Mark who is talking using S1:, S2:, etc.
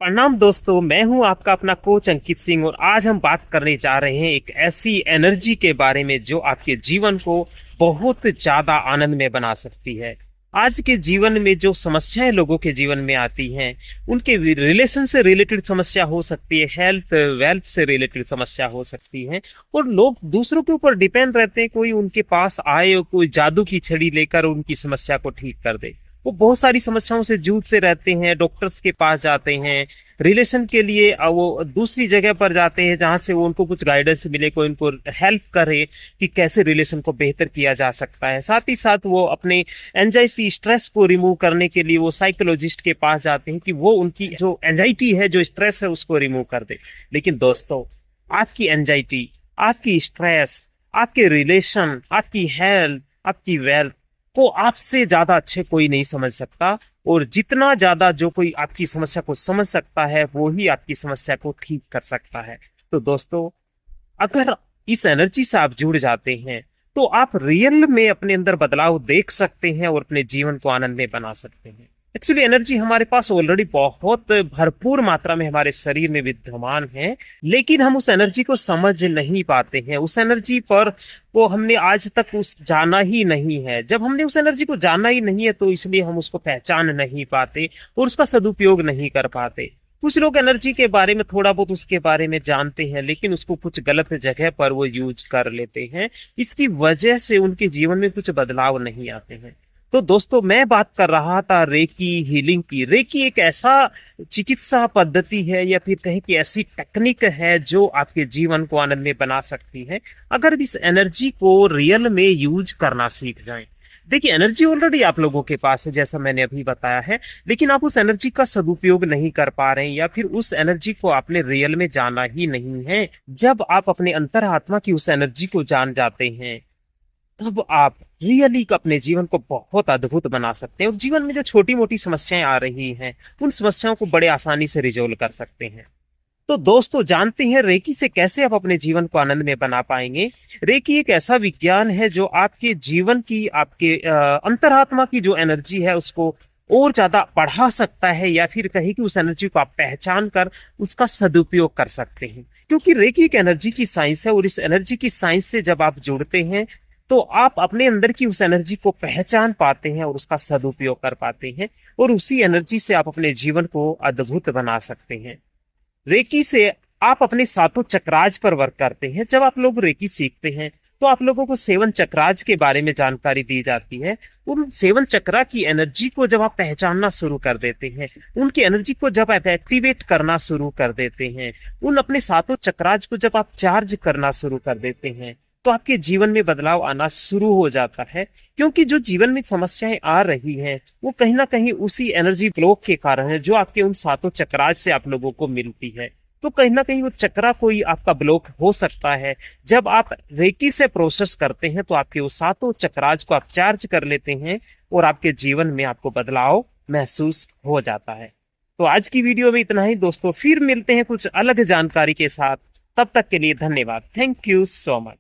S1: प्रणाम दोस्तों, मैं हूं आपका अपना कोच अंकित सिंह और आज हम बात करने जा रहे हैं एक ऐसी एनर्जी के बारे में जो आपके जीवन को बहुत ज्यादा आनंद में बना सकती है। आज के जीवन में जो समस्याएं लोगों के जीवन में आती हैं, उनके रिलेशन से रिलेटेड समस्या हो सकती है, हेल्थ वेल्थ से रिलेटेड समस्या हो सकती है और लोग दूसरों के ऊपर डिपेंड रहते हैं। कोई उनके पास आए और कोई जादू की छड़ी लेकर उनकी समस्या को ठीक कर दे। वो बहुत सारी समस्याओं से जूझते रहते हैं, डॉक्टर्स के पास जाते हैं, रिलेशन के लिए वो दूसरी जगह पर जाते हैं जहां से वो उनको कुछ गाइडेंस मिले, कोई उनको हेल्प करे कि कैसे रिलेशन को बेहतर किया जा सकता है। साथ ही साथ वो अपने एंजाइटी स्ट्रेस को रिमूव करने के लिए वो साइकोलॉजिस्ट के पास जाते हैं कि वो उनकी जो एंजाइटी है, जो स्ट्रेस है, उसको रिमूव कर दे। लेकिन दोस्तों, आपकी एंजाइटी, आपकी स्ट्रेस, आपके रिलेशन, आपकी हेल्थ, आपकी वेल्थ को आपसे ज्यादा अच्छे कोई नहीं समझ सकता। और जितना ज्यादा जो कोई आपकी समस्या को समझ सकता है, वो ही आपकी समस्या को ठीक कर सकता है। तो दोस्तों, अगर इस एनर्जी से आप जुड़ जाते हैं तो आप रियल में अपने अंदर बदलाव देख सकते हैं और अपने जीवन को आनंद में बना सकते हैं। एक्चुअली एनर्जी हमारे पास ऑलरेडी बहुत भरपूर मात्रा में हमारे शरीर में विद्यमान है, लेकिन हम उस एनर्जी को समझ नहीं पाते हैं। उस एनर्जी पर वो हमने आज तक उस जाना ही नहीं है। जब हमने उस एनर्जी को जाना ही नहीं है तो इसलिए हम उसको पहचान नहीं पाते और उसका सदुपयोग नहीं कर पाते। कुछ लोग एनर्जी के बारे में थोड़ा बहुत उसके बारे में जानते हैं, लेकिन उसको कुछ गलत जगह पर वो यूज कर लेते हैं। इसकी वजह से उनके जीवन में कुछ बदलाव नहीं आते हैं। तो दोस्तों, मैं बात कर रहा था रेकी हीलिंग की। रेकी एक ऐसा चिकित्सा पद्धति है या फिर कहें कि ऐसी टेक्निक है जो आपके जीवन को आनंद में बना सकती है, अगर इस एनर्जी को रियल में यूज करना सीख जाएं। देखिए, एनर्जी ऑलरेडी आप लोगों के पास है, जैसा मैंने अभी बताया है, लेकिन आप उस एनर्जी का सदुपयोग नहीं कर पा रहे हैं या फिर उस एनर्जी को आपने रियल में जाना ही नहीं है। जब आप अपने अंतरात्मा की उस एनर्जी को जान जाते हैं, तब आप रियली अपने जीवन को बहुत अद्भुत बना सकते हैं और जीवन में जो छोटी मोटी समस्याएं आ रही हैं, उन समस्याओं को बड़े आसानी से रिजोल्व कर सकते हैं। तो दोस्तों, जानते हैं रेकी से कैसे आप अपने जीवन को आनंद में बना पाएंगे। रेकी एक ऐसा विज्ञान है जो आपके जीवन की, आपके अंतरात्मा की जो एनर्जी है उसको और ज्यादा बढ़ा सकता है, या फिर कहीं कि उस एनर्जी को आप पहचान कर उसका सदुपयोग कर सकते हैं। क्योंकि रेकी एक एनर्जी की साइंस है और इस एनर्जी की साइंस से जब आप जुड़ते हैं तो आप अपने अंदर की उस एनर्जी को पहचान पाते हैं और उसका सदुपयोग कर पाते हैं और उसी एनर्जी से आप अपने जीवन को अद्भुत बना सकते हैं। रेकी से आप अपने सातों चक्राज पर वर्क करते हैं। जब आप लोग रेकी सीखते हैं तो आप लोगों को सेवन चक्राज के बारे में जानकारी दी जाती है। उन सेवन चक्रा की एनर्जी को जब आप पहचानना शुरू कर देते हैं, उनकी एनर्जी को जब आप एक्टिवेट करना शुरू कर देते हैं, उन अपने सातों चक्राज को जब आप चार्ज करना शुरू कर देते हैं, तो आपके जीवन में बदलाव आना शुरू हो जाता है। क्योंकि जो जीवन में समस्याएं आ रही हैं, वो कहीं ना कहीं उसी एनर्जी ब्लॉक के कारण है जो आपके उन सातों चक्राज से आप लोगों को मिलती है। तो कहीं ना कहीं वो चक्रा कोई आपका ब्लॉक हो सकता है। जब आप रेकी से प्रोसेस करते हैं तो आपके वो सातों चक्राज को आप चार्ज कर लेते हैं और आपके जीवन में आपको बदलाव महसूस हो जाता है। तो आज की वीडियो में इतना ही दोस्तों, फिर मिलते हैं कुछ अलग जानकारी के साथ। तब तक के लिए धन्यवाद। Thank you so much.